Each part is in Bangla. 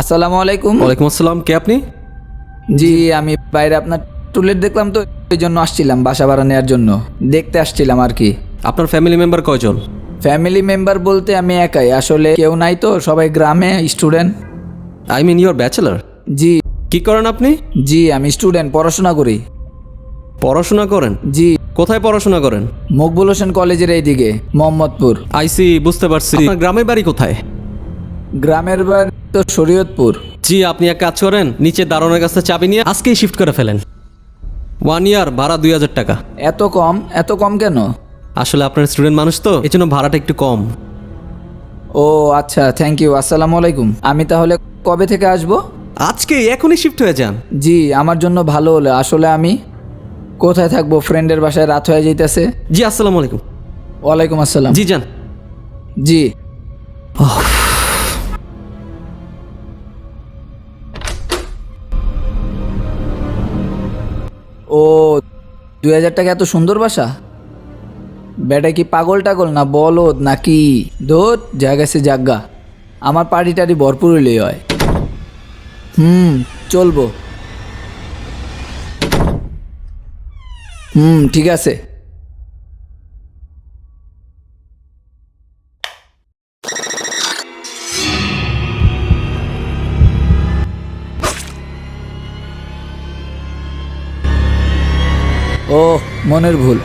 আসসালামু আলাইকুম। ওয়ালাইকুম আসসালাম। কে আপনি? জি, আমি বাইরে আপনার টুলেট দেখলাম, তো এই জন্য আসছিলাম, বাসা ভাড়া নেওয়ার জন্য দেখতে আসছিলাম আর কি। আপনার ফ্যামিলি মেম্বার কয়জন? ফ্যামিলি মেম্বার বলতে আমি একাই, আসলে কেউ নাই, তো সবাই গ্রামে student. I mean your bachelor. জি কি করেন আপনি? জি, আমি স্টুডেন্ট, পড়াশোনা করি। পড়াশোনা করেন? জি, কোথায় পড়াশোনা করেন? মকবুল হোসেন কলেজের এইদিকে, মোহাম্মদপুর। আইসি, বুঝতে পারছি। আপনার গ্রামের বাড়ি কোথায়? গ্রামের বাড়ি তো শরীয়তপুর। জি, আপনি এক কাজ করেন, নিচে দারোয়ানের কাছে চাবি নিয়ে আজকেই শিফট করে ফেলেন। 1 ইয়ার ভাড়া 2000 টাকা। এত কম? এত কম কেন? আসলে আপনার স্টুডেন্ট মানুষ তো, এই জন্য ভাড়াটা একটু কম। ও আচ্ছা, থ্যাংক ইউ। আসসালামু আলাইকুম। আমি তাহলে কবে থেকে আসবো? আজকে এখনই শিফট হয়ে যান। জি, আমার জন্য ভালো হলো। আসলে আমি কোথায় থাকবো, ফ্রেন্ডের বাসায়, রাত হয়ে যাইতেছে। জি, আসসালামু আলাইকুম। ওয়ালাইকুম আসসালাম। জি যান। জি। ও, 2000 টাকা এত সুন্দর বাসা? বেটা কি পাগল টাগল না বলদ নাকি? ধোত জায়গা সে জাগা, আমার পার্টি টাড়ি ভরপুর হইলেই হয়। চলবো। ঠিক আছে। ও, মনের ভুল।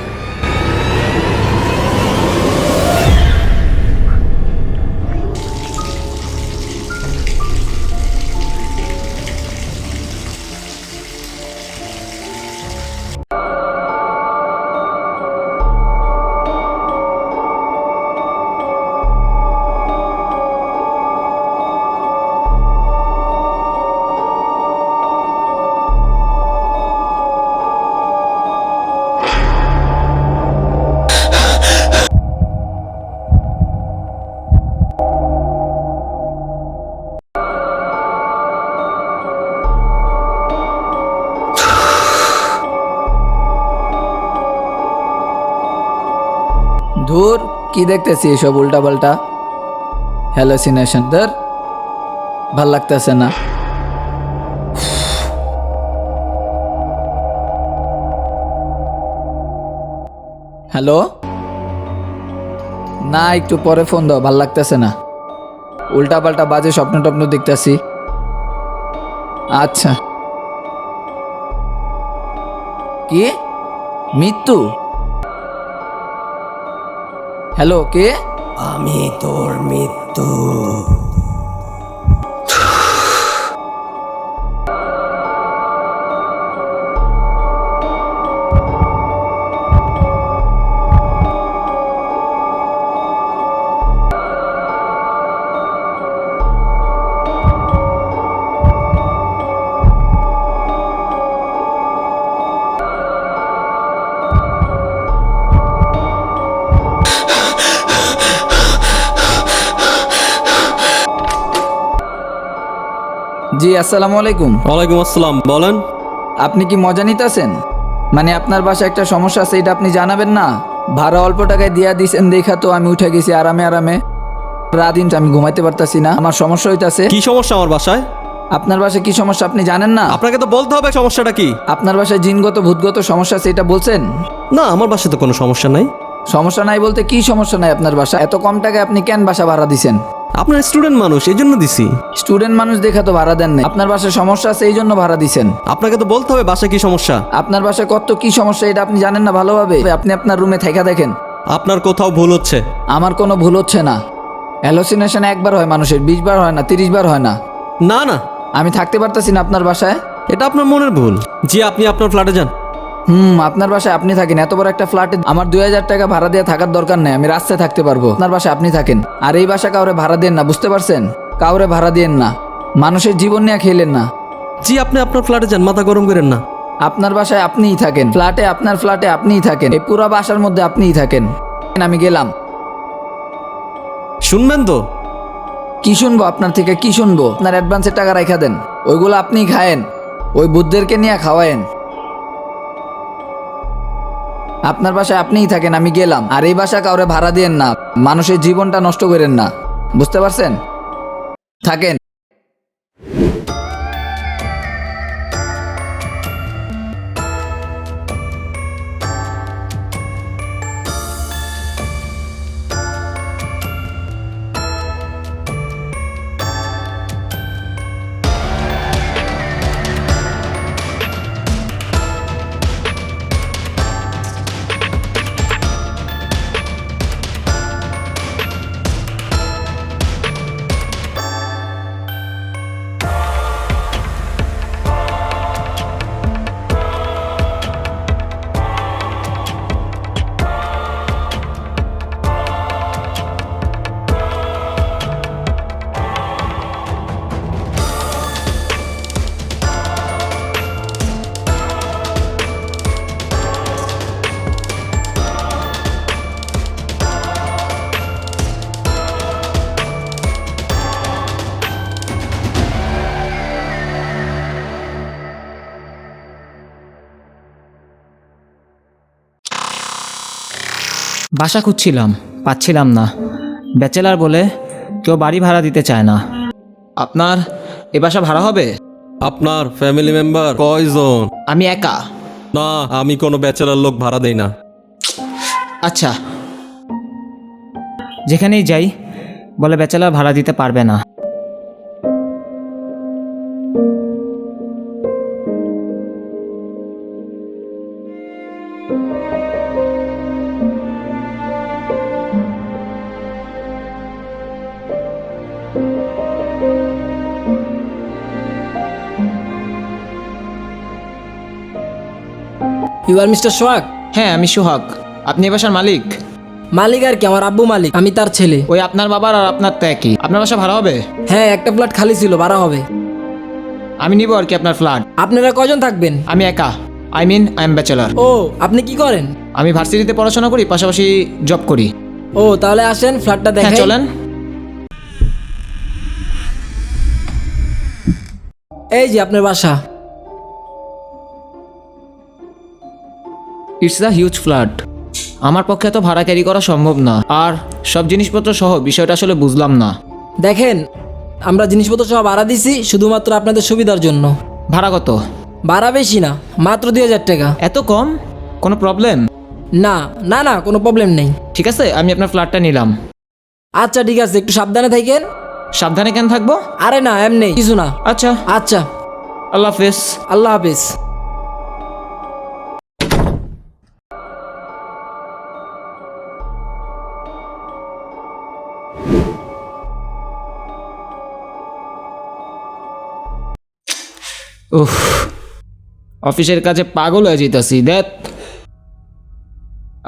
ধুর, কি দেখতেছি এসব উল্টাপাল্টা হ্যালোসিনেশন। ধর, ভাল লাগতেছে না। হ্যালো, না একটু পরে ফোন দাও, ভাল লাগতেছে না। উল্টাপাল্টা বাজে স্বপ্ন টপ্ন দেখতেছি। আচ্ছা। কি? মৃত্যু? হ্যালো, কে? আমি তোর মৃত্যু। জি, আসসালামু আলাইকুম। ওয়ালাইকুম আসসালাম, বলেন। আপনি কি মজা নিতেছেন? মানে আপনার বাসায় একটা সমস্যা আছে, এটা আপনি জানাবেন না? ভাড়া অল্প টাকায় দিয়া দিছেন দেখা তো আমি উঠে গেছি আরামে আরামে। রাত আমি ঘুমাইতে পারতাছি না, আমার সমস্যা হইতাছে। কি সমস্যা আমার বাসায়? আপনার বাসায় কি সমস্যা আপনি জানেন না? আপনাকে তো বলতে হবে সমস্যাটা কি। আপনার বাসায় জিনগত ভূতগত সমস্যা আছে, এটা বলছেন? না, আমার বাসায় তো কোনো সমস্যা নাই। সমস্যা নাই বলতে কি সমস্যা নাই আপনার বাসা? এত কম টাকায় আপনি কেন বাসা ভাড়া দিছেন? আপনার স্টুডেন্ট মানুষ, এই জন্য দিছি। স্টুডেন্ট মানুষ দেখা তো ভাড়া দেন নাই, আপনার বাসায় সমস্যা আছে এই জন্য ভাড়া দিছেন। আপনাকে তো বলতে হবে বাসায় কি সমস্যা। আপনার বাসায় কত কি সমস্যা এটা আপনি জানেন না ভালোভাবে? আপনি আপনার রুমে থাইকা দেখেন। আপনার কোথাও ভুল হচ্ছে। আমার কোনো ভুল হচ্ছে না। হ্যালোসিনেশন একবার হয় মানুষের, 20 বার হয় না, 30 বার হয় না। না না, আমি থাকতে পারতাছি না আপনার বাসায়। এটা আপনার মনের ভুল। জি, আপনি আপনার ফ্ল্যাটে যান। আপনার বাসায় আপনি থাকেন, এত বড় একটা ফ্ল্যাটে আমার 2000 টাকা ভাড়া দিয়ে থাকার দরকার নেই, আমি রাস্তায় থাকতে পারবো। আপনার বাসায় আপনি থাকেন, আর এই বাসা কাউরে ভাড়া দেন না, বুঝতে পারছেন? কাউরে ভাড়া দেন না, মানুষের জীবন নিয়ে খেলেন না। জি, আপনি আপনার ফ্ল্যাটে যান, মাথা গরম করেন না। আপনার বাসায় আপনিই থাকেন, ফ্ল্যাটে আপনার ফ্ল্যাটে আপনিই থাকেন, এই পুরো বাসার মধ্যে আপনিই থাকেন। আমি গেলাম। শুনবেন তো? কি শুনবো আপনার থেকে? কি শুনবো? আপনার অ্যাডভান্সের টাকা রাখা দেন, ওইগুলো আপনিই খায়েন, ওই বুদ্ধদেরকে নিয়ে খাওয়ায়েন। আপনার বাসায় আপনিই থাকেন, আমি গেলাম। আর এই বাসা কাউরে ভাড়া দিয়েন না, মানুষের জীবনটা নষ্ট করেন না, বুঝতে পারছেন? থাকেন। বাসা খুঁজছিলাম, পাচ্ছিলাম না। ব্যাচেলার বলে কেউ বাড়ি ভাড়া দিতে চায় না। আপনার এ বাসা ভাড়া হবে? আপনার ফ্যামিলি মেম্বার কয়জন? আমি একা। না, আমি কোনো ব্যাচেলার লোক ভাড়া দেই না। আচ্ছা, যেখানেই যাই বলে ব্যাচেলার ভাড়া দিতে পারবে না। ইউ আর মিস্টার সোহাগ? হ্যাঁ, আমি সোহাগ। আপনি এ বাসার মালিক? মালিক আর কি, আমার আব্বু মালিক, আমি তার ছেলে। ওই আপনার বাবার আর আপনার তো একই। আপনার বাসা ভাড়া হবে? হ্যাঁ, একটা ফ্ল্যাট খালি ছিল, ভাড়া হবে। আমি নিব আর কি আপনার ফ্ল্যাট। আপনারা কয়জন থাকবেন? আমি একা, আই এম ব্যাচেলার। ও, আপনি কি করেন? আমি ভার্সিটিতে পড়াশোনা করি, পাশাপাশি জব করি। ও, তাহলে আসেন ফ্ল্যাটটা হ্যাঁ, দেখেন। চলেন। এই যে আপনার বাসা। It's a huge flat. আমার পক্ষে তো ভাড়া ক্যারি করা সম্ভব না, আর সব জিনিসপত্র সহ বিষয়টা আসলে বুঝলাম না। দেখেন, আমরা জিনিসপত্র সব ভাড়া দিছি শুধুমাত্র আপনাদের সুবিধার জন্য। ভাড়া কত? ভাড়া বেশি না, মাত্র 2000 টাকা। এত কম? কোনো প্রবলেম? না না না, কোনো প্রবলেম নেই। ঠিক আছে, আমি আপনার ফ্ল্যাটটা নিলাম। আচ্ছা ঠিক আছে, একটু সাবধানে থাকেন। সাবধানে কেন থাকবো? আরে না, এমনি কিছু না। আচ্ছা, আচ্ছা, আল্লাহ হাফেজ। আল্লাহ হাফেজ। উফ, অফিসের কাছে পাগল হয়ে যেতেছি। দেখ,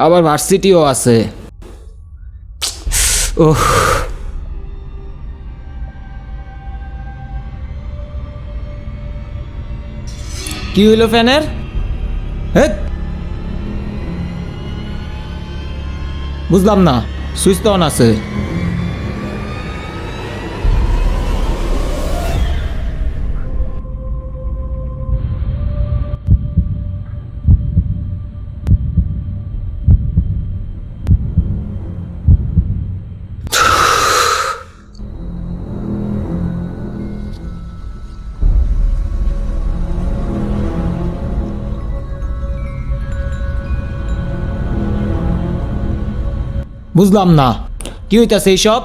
আবার ভার্সিটিও আছে। উফ, কি হইল ফ্যানের? হেৎ, বুঝলাম না, সুইচ তো অন আছে। বুঝলাম না, কি হইতাছে এইসব?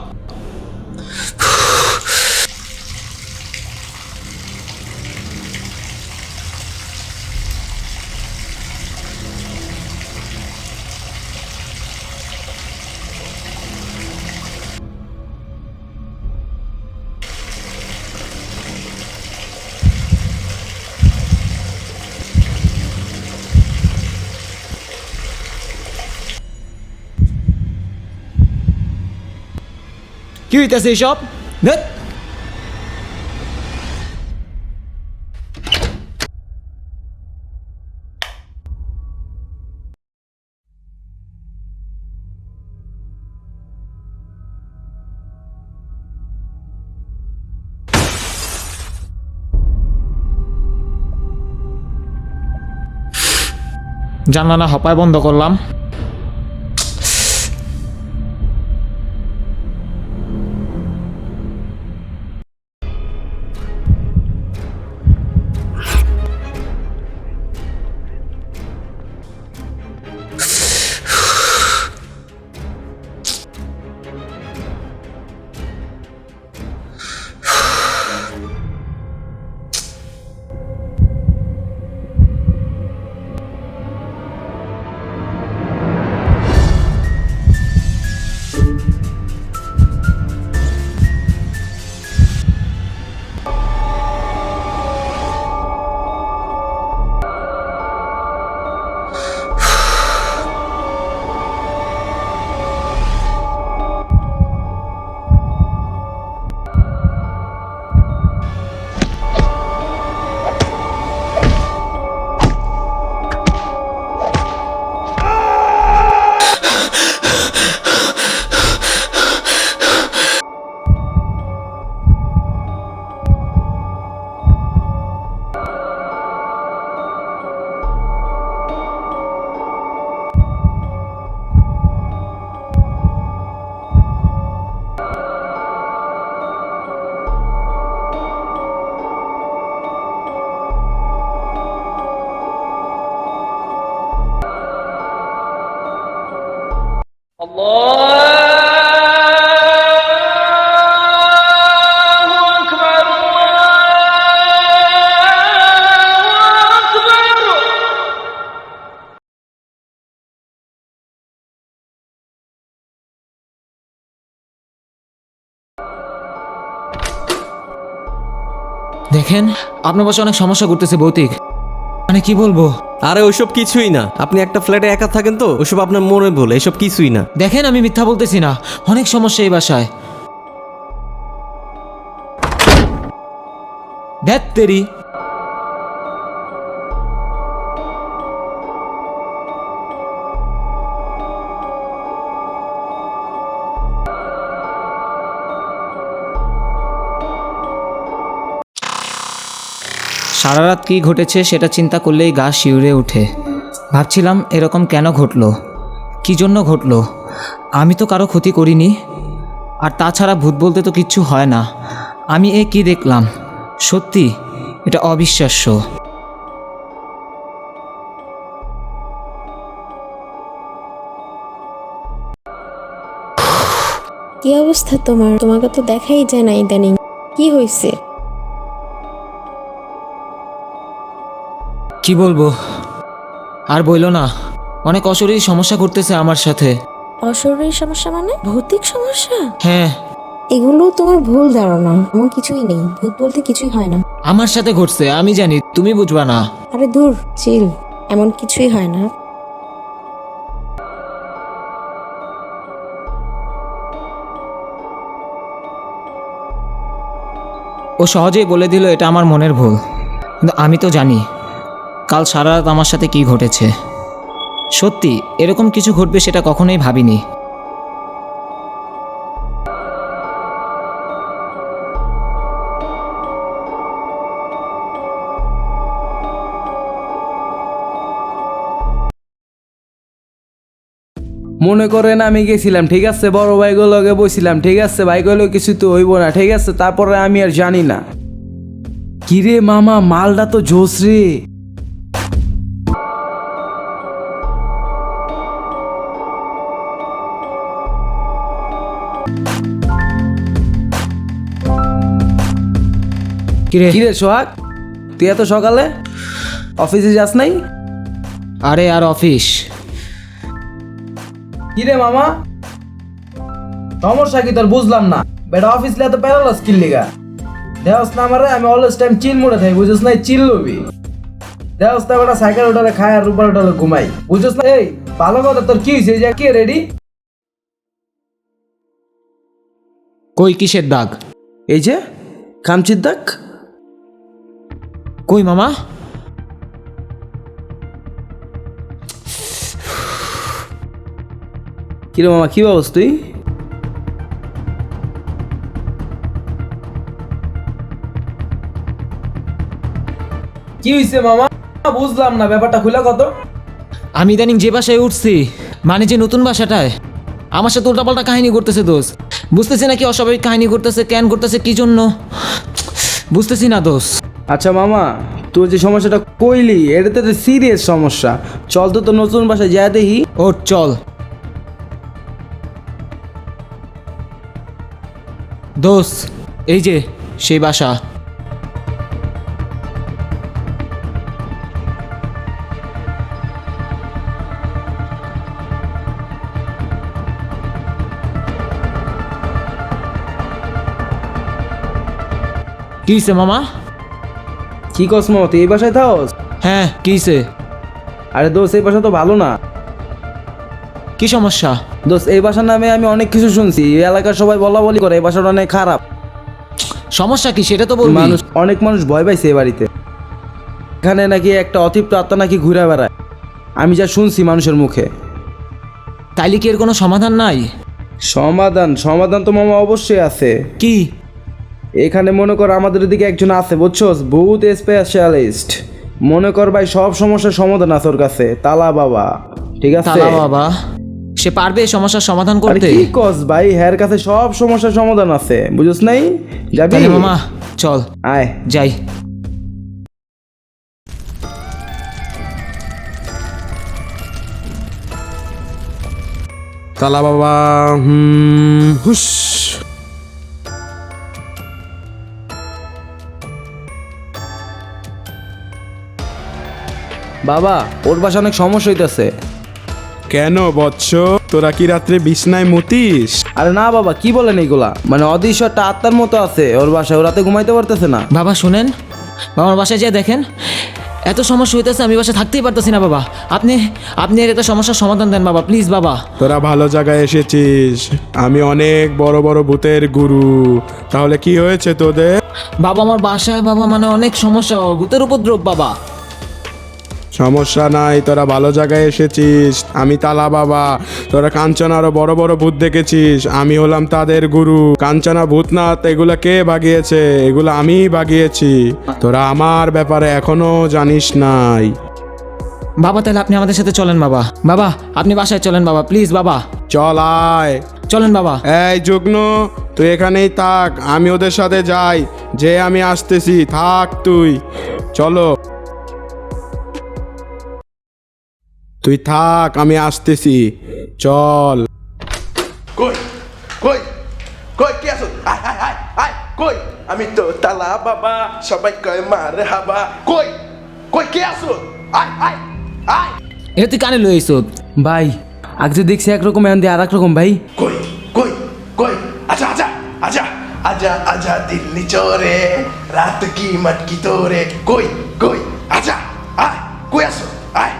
কি হইতাছে এইসব? ধ্যাৎ। জানলা না হপায় বন্ধ করলাম। দেখেন আপনার বাসায় অনেক সমস্যা করতেছে ভৌতিক, মানে কি বলবো। আরে ওইসব কিছুই না, আপনি একটা ফ্ল্যাটে একা থাকেন তো, ওইসব আপনার মনে বলে, এসব কিছুই না। দেখেন আমি মিথ্যা বলতেছি না, অনেক সমস্যা এই বাসায়। ধ্যাৎ তেরি। সারা রাত কী ঘটেছে সেটা চিন্তা করলেই গা শিউরে ওঠে। ভাবছিলাম এরকম কেন ঘটলো, কী জন্য ঘটলো। আমি তো কারো ক্ষতি করিনি, আর তাছাড়া ভূত বলতে তো কিচ্ছু হয় না। আমি এ কি দেখলাম, সত্যি এটা অবিশ্বাস্য। কি অবস্থা তোমার? তোমাকে তো দেখাই যায় না ইদানিং, কি হয়েছে? কি বলবো, আর বইলো না, অনেক অশরীরী সমস্যা করতেছে আমার সাথে। অশরীরী সমস্যা মানে ভৌতিক সমস্যা? হ্যাঁ, এগুলো তোমার ভুল ধারণা, এমন কিছুই নেই। ভূত বলতে কিছুই হয় না। আমার সাথে ঘটছে, আমি জানি, তুমি বুঝবা না। আরে দূর, চিল, এমন কিছুই হয় না। ও সহজেই বলে দিল এটা আমার মনের ভুল, কিন্তু আমি তো জানি কাল সারা রাত আমার সাথে কি ঘটেছে। সত্যি এরকম কিছু ঘটবে সেটা কখনোই ভাবিনি। মনে করেন আমি গেছিলাম, ঠিক আছে, বড় ভাইগুলোকে বসছিলাম, ঠিক আছে, ভাইগুলো কিছু তো হইব না, ঠিক আছে, তারপরে আমি আর জানি না। কিরে মামা, মালটা তো জোস রে। কিরে? কিরে সোহাগ, তুই এত সকালে অফিসে যাস নাই? আরে আর অফিস? কিরে মামা, সমস্যা কি তোর? বুঝলাম না। বেটা অফিস লে এত প্যারালাস কিল লিগা? দেওস না আমারে, আমি অলওয়েজ টাইম চিল মোড়ে থাকি, বুঝছ না? চিল লবি দেওস না বেটা, সাইকেল উঠালে খায় আর উপর উঠালে ঘুমাই, বুঝছ না? এই ভালো কথা, তোর কি হয়েছে? যে কি রেডি? কই কিসের দাগ? এই যে খামচির দাগ। কই মামা? কিরে মামা, কি অবস্থা? তুই কি হয়েছে মামা? বুঝলাম না ব্যাপারটা, খুলে কত। আমি ইদানিং যে বাসায় উঠছি, মানে যে নতুন বাসাটায়, আমার সাথে উল্টাপাল্টা কাহিনী করতেছে দোষ। বুঝতেছি না কি অস্বাভাবিক কাহিনী করতেছে, কেন করতেছে, কি জন্য বুঝতেছি না দোষ। আচ্ছা মামা, তোর যে সমস্যাটা কইলি এটা তো সিরিয়াস সমস্যা। চল তো তোর নতুন বাসায় যা দেখি। ওর চল। দোষ এই যে সেই বাসা। কি হইছে মামা? কি কস মামা, তুই এই বাসায় থাকস? হ্যাঁ, কি হইছে? আরে দোস্ত, এই বাসা তো ভালো না। কি সমস্যা? দোস্ত, এই বাসার নামে আমি অনেক কিছু শুনছি, এই এলাকার সবাই বলা বলি করে এই বাসাটা অনেক খারাপ। সমস্যা কি সেটা তো বলবি। অনেক মানুষ ভয় পাইছে এই বাড়িতে। এখানে নাকি একটা অতৃপ্ত আত্মা নাকি ঘুরে বেড়ায়, আমি যা শুনছি মানুষের মুখে। তাইলে কি এর কোনো সমাধান নাই? সমাধান তো মামা অবশ্যই আছে। কি? এখানে মনে কর আমাদের দিকে একজন আছে, বুঝছস, ভূত স্পেশালিস্ট। মনে কর ভাই, সব সমস্যার সমাধান আছে ওর কাছে, তালা বাবা, ঠিক আছে? তালা বাবা? সে পারবে এই সমস্যার সমাধান আরে করতে? কি কস ভাই, হ্যার কাছে সব সমস্যার সমাধান আছে, বুঝছস নাই? যাবি? তাহলে মামা চল আয়। যাই। তালা বাবা হুস। বাবা ওর বাসা অনেক সমস্যা হইতেছে। কেন বৎস, তোরা কি রাত্রে বিছনায় মতিস? আরে না বাবা, কি বলেন এইগুলা? মানে অদৃশ্য একটা আত্মার মতো আছে ওর বাসায়, ও রাতে ঘুমাইতে পারতেছে না। বাবা শুনেন, বাবা আমার বাসায় যেয়ে দেখেন, এত সমস্যা হইতেছে, আমি বাসায় থাকতেই পারতেছি না বাবা। আপনি আপনি এর একটা সমস্যার সমাধান দেন বাবা, প্লিজ বাবা। তোরা ভালো জায়গায় এসেছিস, আমি অনেক বড় বড় ভূতের গুরু। তাহলে কি হয়েছে তোদের? বাবা আমার বাসায় বাবা মানে অনেক সমস্যা, ভূতের উপদ্রব বাবা। সমস্যা নাই, তোরা ভালো জায়গায় এসেছিস। আমি তালা বাবা। তোরা কাঞ্চনা আরো বড় বড় ভূত দেখেছিস, আমি হলাম তাদের গুরু। কাঞ্চনা ভূতনাথ এগুলা কে ভাগিয়েছে? এগুলো আমি ভাগিয়েছি। তোরা আমার ব্যাপারে এখনো জানিস নাই। বাবা তাহলে আপনি আমাদের সাথে চলেন বাবা। বাবা আপনি বাসায় চলেন বাবা, প্লিজ বাবা চল আয়। চলেন বাবা। এই যুগ্ন, তুই এখানেই থাক, আমি ওদের সাথে যাই। যে আমি আসতেছি, থাক তুই। চলো তুই থাক, আমি আসতেছি, চল। কই কই কই কি আছো? আয় আয় আয় আয় কই? আমি তো তালা বাবা, সবাই কয় মারে হাবা। কই কই কে আছো? আয় আয় আয়। এটা তুই কানে লইছ? ভাই আগে যে দেখছি একরকম, এখন দিয়ে আর এক রকম ভাই। কই কই কই? আচ্ছা আচ্ছা আচ্ছা আজা আজা দিল্লি চোরে, রাত কি মটকি তোরে। কই কই? আচ্ছা আয়, কই আছো? আয়।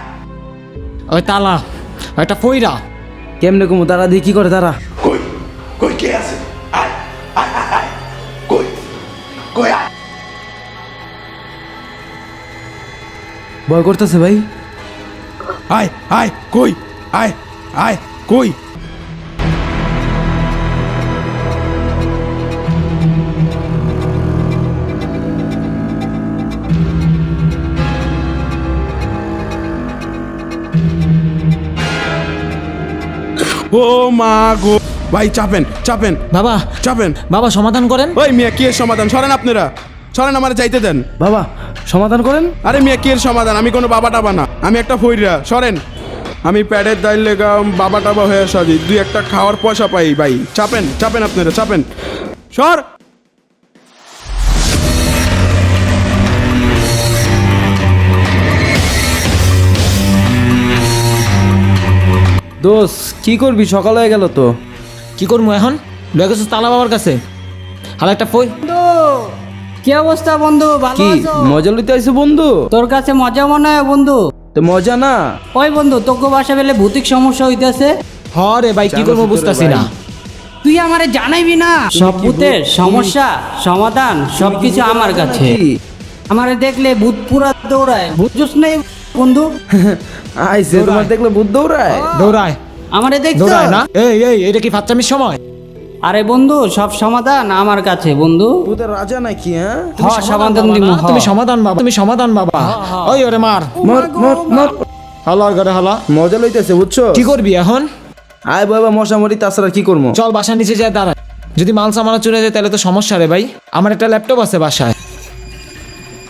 ওই তালা, একটা ফইরা। কেমনে কমু? তারা দিয়ে কি করে তারা? কই কই কে আছে? আয় আয় আয় আয়। কই কই? আয়। ভয় করতেছে ভাই। আয় আয় কই? আয় আয় কই? ও মা গো! ভাই চাপেন চাপেন বাবা চাপেন। বাবা সমাধান করেন। ওই মিয়া কি এর সমাধান? সরেন আপনারা, সরেন, আমার যাইতে দেন। বাবা সমাধান করেন। আরে মিয়া কি এর সমাধান? আমি কোনো বাবা টাবা না, আমি একটা ফইরা। সরেন, আমি প্যাডের দাইল লেগা বাবা টাবা হয়ে সাজি, দুই একটা খাওয়ার পয়সা পাই। ভাই চাপেন চাপেন, আপনারা চাপেন। সর। দোষ কি করবি? সকাল হয়ে গেল তো। কি করবো এখন? লয়ে গেছিস তালা বাবার কাছে, হাল একটা ফই। কি অবস্থা বন্ধু, ভালো কি আছো? মজা লইতে আইছো বন্ধু? তোর কাছে মজা মনে হয় বন্ধু? তো মজা না। ওই বন্ধু তোকে বাসা পেলে ভৌতিক সমস্যা হইতেছে। হ রে ভাই, কি করবো বুঝতাছি না। তুই আমারে জানাইবি না? সব ভূতের সমস্যা সমাধান সবকিছু আমার কাছে। আমারে দেখলে ভূত পুরা দৌড়ায়, বুঝছস না বন্ধু? আইছে তোমার দেখলে ভূত দৌড়ায়। দৌড়ায় আমারে দেখছো? দৌড়ায় না? এই এই এটা কি ফাচ্চামির সময়? আরে বন্ধু সব সমাধান আমার কাছে বন্ধু। ভূতের রাজা নাকি? হ্যাঁ সমাধান দিব। তুমি সমাধান বাবা, তুমি সমাধান বাবা। ওই ওরে মার, মর মর মর। হালা ঘরে হালা। মজা লইতেছে বুঝছো? কি করবি এখন? আয় বাবা মশা মরি, তাছাড়া কি করবো? চল বাসার নিচে যায় দাঁড়া। যদি মাল সামানা চলে যায় তাহলে তো সমস্যা রে ভাই। আমার একটা ল্যাপটপ আছে বাসায়,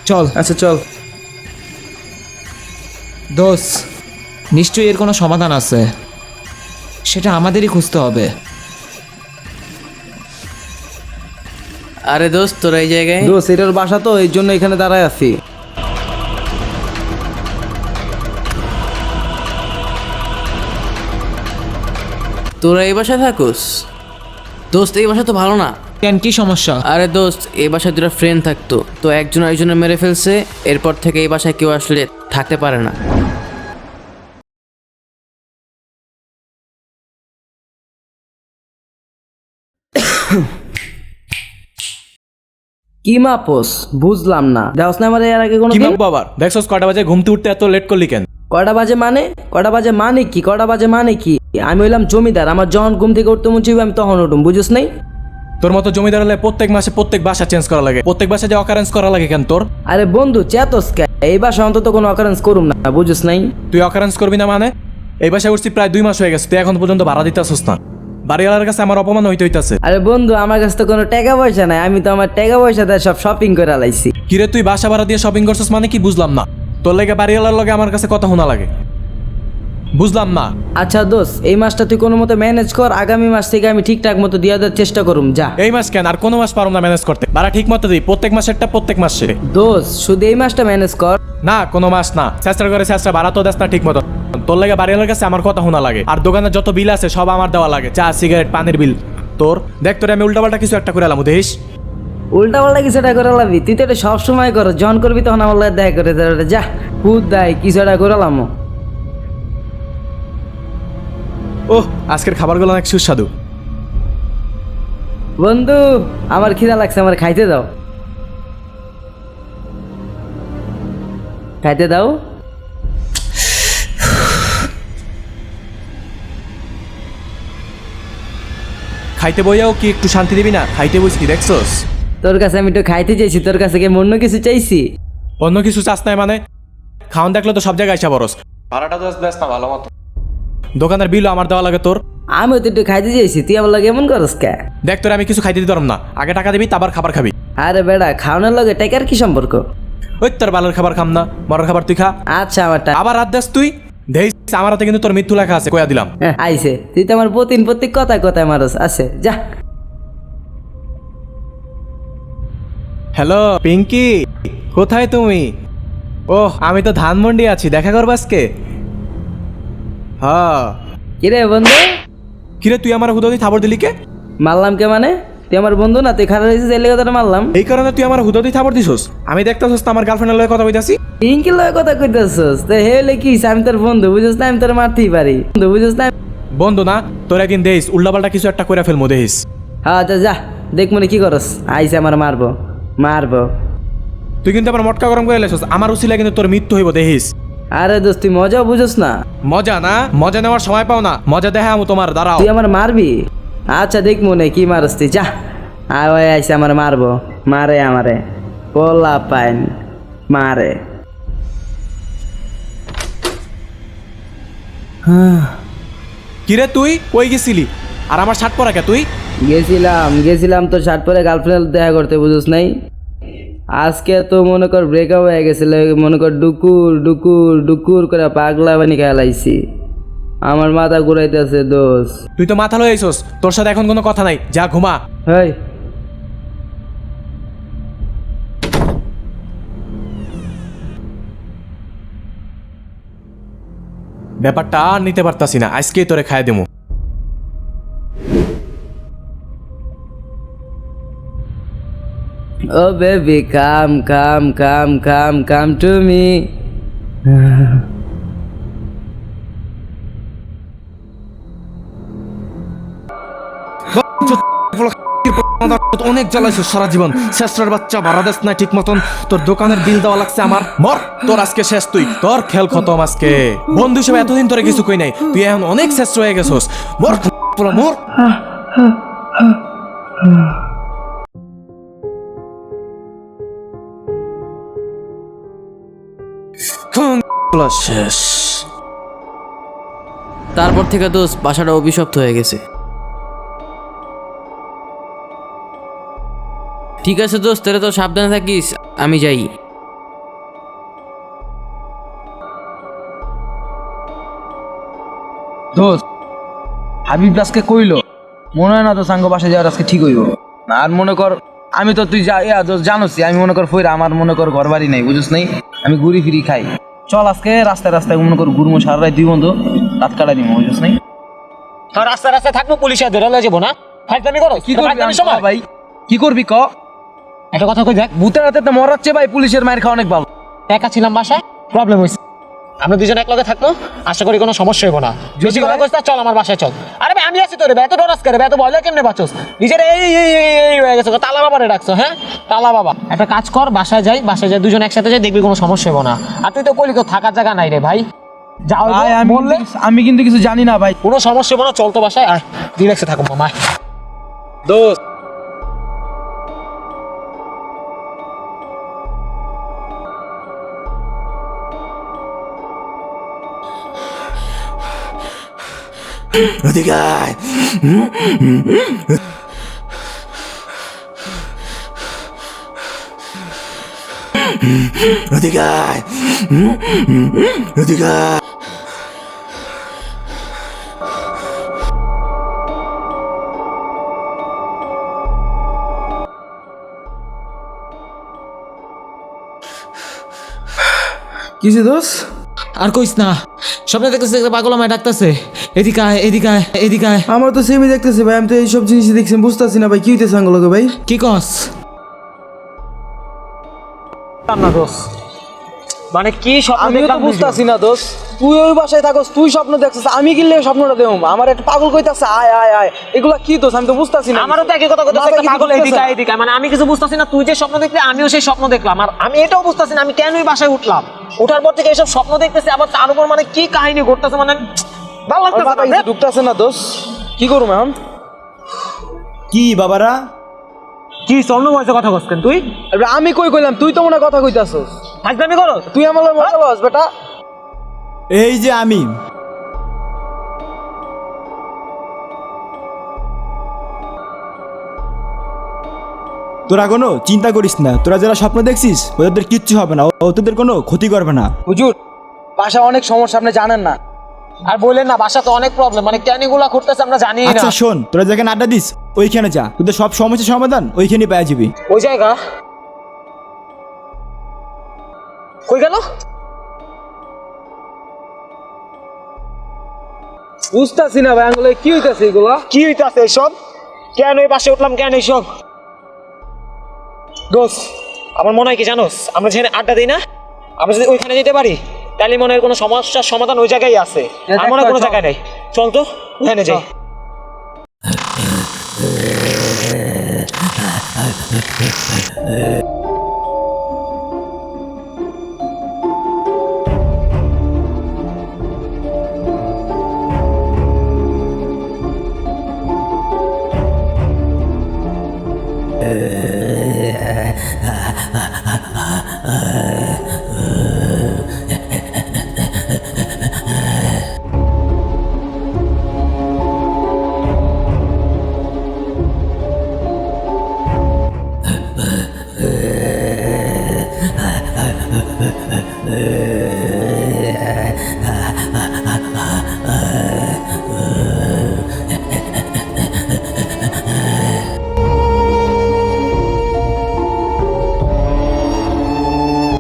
চল। আচ্ছা চল। দোষ, নিশ্চয়ই এর কোনো সমাধান আছে, সেটা আমাদেরই খুঁজতে হবে। আরে দোস্ত তোরা এই জায়গায়? দোষ এটার বাসা তো, এই জন্য এখানে দাঁড়ায় আছি। তোরা এই বাসায় থাকোস? দোস্ত এই বাসা তো ভালো না। কেন, কি সমস্যা? আরে দোস্ত এই বাসায় দুটো ফ্রেন্ড থাকতো, তো একজন আরেকজনে মেরে ফেলছে, এরপর থেকে এই বাসায় কেউ আসলে থাকতে পারে না। কি মাপোস? বুঝলাম না। দেওস না আমার এর আগে কোনো কি দিন? বাপ বাবার দেখছস কটা বাজে ঘুমতে উঠতে এত লেট করলি কেন? কটা বাজে মানে? কটা বাজে মানে কি? কটা বাজে মানে কি? আমি হইলাম জমিদার, আমার যখন ঘুম থেকে উঠতে মন চাইবে আমি তখন উঠুম, বুঝিস নাই? তোর মতো জমিদার হলে প্রত্যেক মাসে প্রত্যেক বাসা চেঞ্জ করা লাগে, প্রত্যেক বাসা যে অকারেন্স করা লাগে কেন তোর? আরে বন্ধু চেতস কে? এই বাসা অন্তত কোনো অকারেন্স করুম না, বুঝিস নাই? তুই অকারেন্স করবি না মানে? এই বাসায় উঠছি প্রায় 2 মাস হয়ে গেছে, তুই এখন পর্যন্ত ভাড়া দিতেছস না। বাড়িওয়ালার কাছে আমার অপমান হইতেছে। আরে বন্ধু আমার কাছে তো কোনো টাকা পয়সা নাই, আমি তো আমার টাকা পয়সা দিয়ে সব শপিং করে লাইছি। কিরে তুই বাসা ভাড়া দিয়ে শপিং করছস মানে কি বুঝলাম না। তোর লাগে বাড়িওয়ালার লগে আমার কাছে কথা শোনা লাগে। বুঝলাম না। আচ্ছা দোস্ত, এই মাসটা তুই কোনো মতো ম্যানেজ কর, আগামী মাস থেকে আমি ঠিকঠাক মতো দিয়ে দেওয়ার চেষ্টা করুম। যা। এই মাস কেন, আর কোনো মাস পারো না ম্যানেজ করতে? ভাড়া ঠিক মতো দিই, প্রত্যেক মাসেরটা প্রত্যেক মাসে। দোস্ত শুধু এই মাসটা ম্যানেজ কর। না, কোনো মাস না, চেষ্টা করে চেষ্টা, ভাড়া তো দেস না ঠিক মতো। তোর লাগে বাড়িওয়ালার কাছে আমার কথা শোনা লাগে, আর দোকানের যত বিল আছে সব আমার দেওয়া লাগে, চা সিগারেট পানির বিল। তোর দেখ, তোরে আমি উল্টাপাল্টা কিছু একটা করে এলাম, দেখিস। উল্টা পাল্টা কিছুটা করে লাবি, তুই তো এটা সবসময় কর, জন করবি তখন আমার লাগে দেখা করে দে। যা খুদ দেয় কিছুটা করে লাম। ওহ, আজকের খাবারগুলো অনেক সুস্বাদু। বন্ধু আমার খিদা লাগছে, আমার খাইতে দাও, খাইতে দাও। খাইতে বইয়াও কি একটু শান্তি দিবি না? খাইতে বইছি দেখছস? তোর কাছে আমি একটু খাইতে চাইছি, তোর কাছে কি অন্য কিছু চাইছি? অন্য কিছু চাস নাই মানে? খাওয়ান দেখলে তো সব জায়গায় আইসা বরস, ভাড়াটা তো দেস না ভালো মতো। দোকানের বিলও আমার দেওয়া লাগে তোর। আমি তো একটু খাইতে চাইছি, তুই আমার লাগে এমন করস কে? দেখ, তোর আমি কিছু খাইতে দিতে পারম না, আগে টাকা দিবি তারপর খাবার খাবি। আরে বেড়া, খাওয়ানোর লগে টাকার কি সম্পর্ক? ওই তোর বালের খাবার খাম না, মরার খাবার তুই খা। আচ্ছা আমারটা আবার রাত দেস তুই, দেখিস আমার হাতে কিন্তু তোর মৃত্যু লেখা আছে, কয়া দিলাম। আইছে, তুই তো আমার প্রত্যেক কথায় কথায় মারস। আছে যা। হ্যালো পিঙ্কি, কোথায় তুমি? ওহ, আমি তো ধানমন্ডি আছি, দেখা করবো আজকে? হ্যাঁ। কিরে বন্ধু? কিরে তুই আমার হুদদি থাবর দিলি কে? মারলাম কে মানে? তুই আমার বন্ধু না, তুই খারাপ হয়েছিস, এই কথাটা মারলাম। এই কারণে তুই আমার হুদদি থাবর দিছস? আমি দেখতেছস তো আমার গার্লফ্রেন্ডের লগে কথা কইতাছি। পিঙ্কির লগে কথা কইতাছস? তো হে হলে কি, আমি তোর বন্ধু বুঝছ না, আমি তোর মারতেই পারি। বন্ধু বুঝছ না? বন্ধু না, তোর একদিন দেখিস উল্টাপাল্টা কিছু একটা করে ফেলবো, দেখিস। হ্যাঁ আচ্ছা যা, দেখ মনে কি করস। আইসে আমার মারবো মারবো। তুই কিন্তু আবার মটকা গরম করে লেছস, আমার উচিলা কিন্তু তোর মৃত্যু হইব, দেখিস। আরে দোস্ত তুই মজা বুঝস না। মজা না, মজা নেওয়ার সময় পাও না, মজা দেখা আমি তোমার, দাঁড়াও। তুই আমার মারবি? আচ্ছা দেখ মনে কি মারস তুই, যা। আর ওই আইসে আমার মারবো, মারে আমারে পোলা পাইন মারে। কিরে তুই কই গেছিলি? আর আমার শার্ট পরা কে তুই? গেছিলাম তোর শার্ট পরে গার্লফ্রেন্ড দেখা করতে, বুঝছ নাই? আজকে তো মনে কর ব্রেকআপ হয়ে গেছিল, মনে কর ডুকুর ডুকুর ডুকুর করে পাগলা বানি খেলাইছি। আমার মাথা ঘুরাইতেছে দোষ। তুই তো মাথা লয়ে আইছস, তোর সাথে এখন কোনো কথা নাই, যা ঘুমা। হেই ব্যাপারটা আর নিতে পারতাছি না, আজকেই তোরে খাইয়ে দেবো। Oh baby come come come come come to me. অনেক জ্বালাইছো সারা জীবন, শেষটার বাচ্চা ভাড়া দেস না ঠিক মতন, তোর দোকানের বিল দেওয়া লাগছে আমার। মর, তোর আজকে শেষ, তুই তোর খেল খতম আজকে। বন্ধু হিসেবে এতদিন তোরে কিছু কই নাই, তুই এখন অনেক শ্রেষ্ঠ হয়ে গেছস। মর মর। শেষ। তারপর থেকে দোস্ত বাসাটা অভিশপ্ত হয়ে গেছে। ঠিক আছে দোস্ত, তোরা তো সাবধানে থাকিস, আমি যাই। দোস্ত হাবিব আজকে কইলো, মনে হয় না তো সাঙ্গ বাসায় যাওয়ার আজকে ঠিক হইব। আর মনে কর আমি তো তুই জানোস, আমি মনে কর ফইরা আমার মনে কর ঘর বাড়ি নাই, বুঝছ নাই, আমি ঘুরি ফিরি খাই। চল আজকে রাস্তায় রাস্তায় মনে কর ঘুরমো সারা রাত, দুই বন্ধু রাত কাটাই দিব, বুঝছ নাই। রাস্তায় রাস্তায় থাকবো, পুলিশে ধরে লয়ে যাবো না? ফাইজলামি করো? কি করবি ভাই, কি করবি ক? একটা কথা কই দেখ, ভূতের হাতে তো মরাচ্ছে ভাই, পুলিশের মায়ের খাওয়া অনেক ভালো। একা ছিলাম বাসায়, প্রবলেম হয়েছে, আমরা দুজন এক লগে থাকবো, আশা করি কোনো সমস্যা হইব না। বেশি কথা কইছ না, চল আমার বাসায় চল। আরে ভাই আমি আছি তোরে, এত ডরাস করে, এত ভয় লাগে কেমনে বাঁচোস? নিজের এই হয়ে গেছে, তালা বাবারে ডাকছো? হ্যাঁ তালা বাবা। একটা কাজ কর, বাসায় যাই দুজন একসাথে যাই, দেখবি কোনো সমস্যা হইব না। আর তুই তো কইলি তো থাকার জায়গা নাই রে ভাই, যাও বললে। আমি কিন্তু কিছু জানি না ভাই। কোনো সমস্যা হইব না, চল তো বাসায়, আয় রিল্যাক্সে থাকো মামা। দোস্ত ওদিকে আয়। ওদিকে আয়। ওদিকে আয়। কিছু দোষ আর কইস না, স্বপ্নে দেখতেছে একটা পাগল আমায় ডাকতেছে, এদিকে আয়, এদিকে আয়, এদিকে আয়। আমার তো সেমই দেখতেছি ভাই, আমি তো এইসব জিনিস দেখছি, বুঝতেছি না ভাই কি হইতেছে আঙ্গুলোকে ভাই। কি কস? না দোষ, মানে কি স্বপ্ন দেখলাম বুঝতাছি না দোষ। তুই ওই বাসায় থাকস, তুই স্বপ্ন দেখছিস, আমি কিনলে স্বপ্নটা দেবো। আমার একটা পাগল কইতাছে আয় আয় আয়, এগুলা কি দোষ আমি তো বুঝতাছি না। আমারও তো একই কথা কইতাছে, একটা পাগল এদিকে আয়, এদিকে আয়। মানে আমি কিছু বুঝতাছি না, তুই যে স্বপ্ন দেখলি আমিও সেই স্বপ্ন দেখলাম, আর আমি এটাও বুঝতাছি না আমি কেন ওই বাসায় উঠলাম। ওঠার পর থেকে এইসব স্বপ্ন দেখতেছি, আবার তার উপর মানে কি কাহিনী ঘটতেছে, মানে ভালো লাগতেছে না। ঢুকতেছে না দোষ, কি করবো এখন? কি বাবারা, কি স্বর্ণ বয়সে কথা কসকেন তুই? আমি কই কইলাম, তুই তো মনে হয় কথা কইতাছস। ফাজলামি করো তুই আমার লগে মজা লস বেটা। এই যে আমি তোরা কোনো চিন্তা করিস না, তোরা যারা স্বপ্ন দেখছিস ওদের কিচ্ছু হবে না, তোদের কোনো ক্ষতি করবে না। হুজুর বাসা অনেক সমস্যা, আপনি জানেন না। আর বললেন না, বাসা তো অনেক প্রবলেম, মানে কেন এগুলা ঘটতেছে আমরা জানি না। আচ্ছা শোন, তোরা যেখানে আড্ডা দিস ওইখানে যা, তোদের সব সমস্যার সমাধান ওইখানে পেয়ে যাবি। ওই জায়গা কই গেল? বুঝতাছি না ভাই, আঙ্গুলে কি হইতাছে এগুলা? কি হইতাছে এসব? কেন এই বাসে উঠলাম, কেন এইসব? দোস্ত আমার মনে হয় কি জানোস, আমরা যেখানে আড্ডা দিই না, আমরা যদি ওইখানে যেতে পারি তাহলে মনে হয় কোনো সমস্যার সমাধান ওই জায়গায় আছে, আর মনে হয় কোনো জায়গায় নেই। চল তো ওখানে যাই।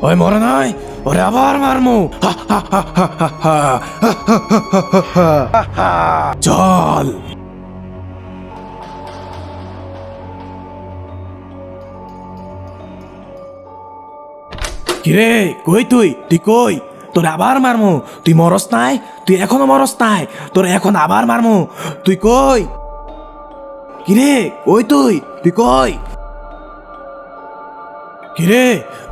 ওই মরে নাই, ওরে আবার মারমু। চল কিরে, কই তুই তুই কই? তোর আবার মারমু। তুই মরস নাই, তুই এখনো মরস নাই, তোর এখন আবার মারমু। তুই কই? কিরে কই তুই তুই কই? কিরে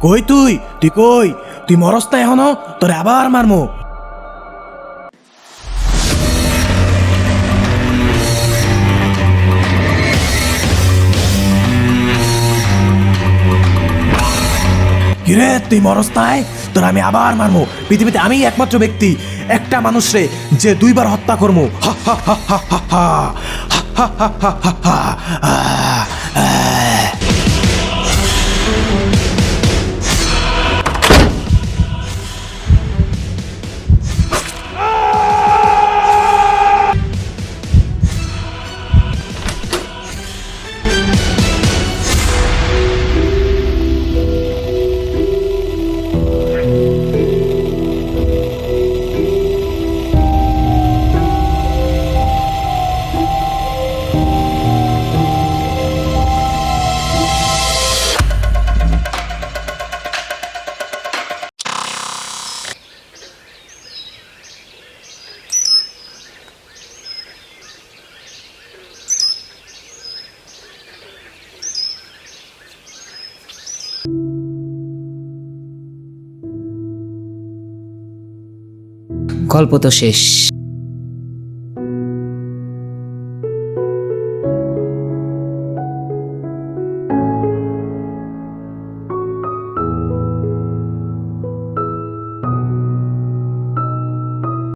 কই তুই তুই কই? তুই মরস না এখনো, তোরে আবার মারমু। কিরে তুই মরস নাই, তোর আমি আবার মারমু। পৃথিবীতে আমি একমাত্র ব্যক্তি, একটা মানুষ রে যে দুইবার হত্যা করমু। হা হা হা হা হা হা হা হা হা হা হা। গল্প তো শেষ।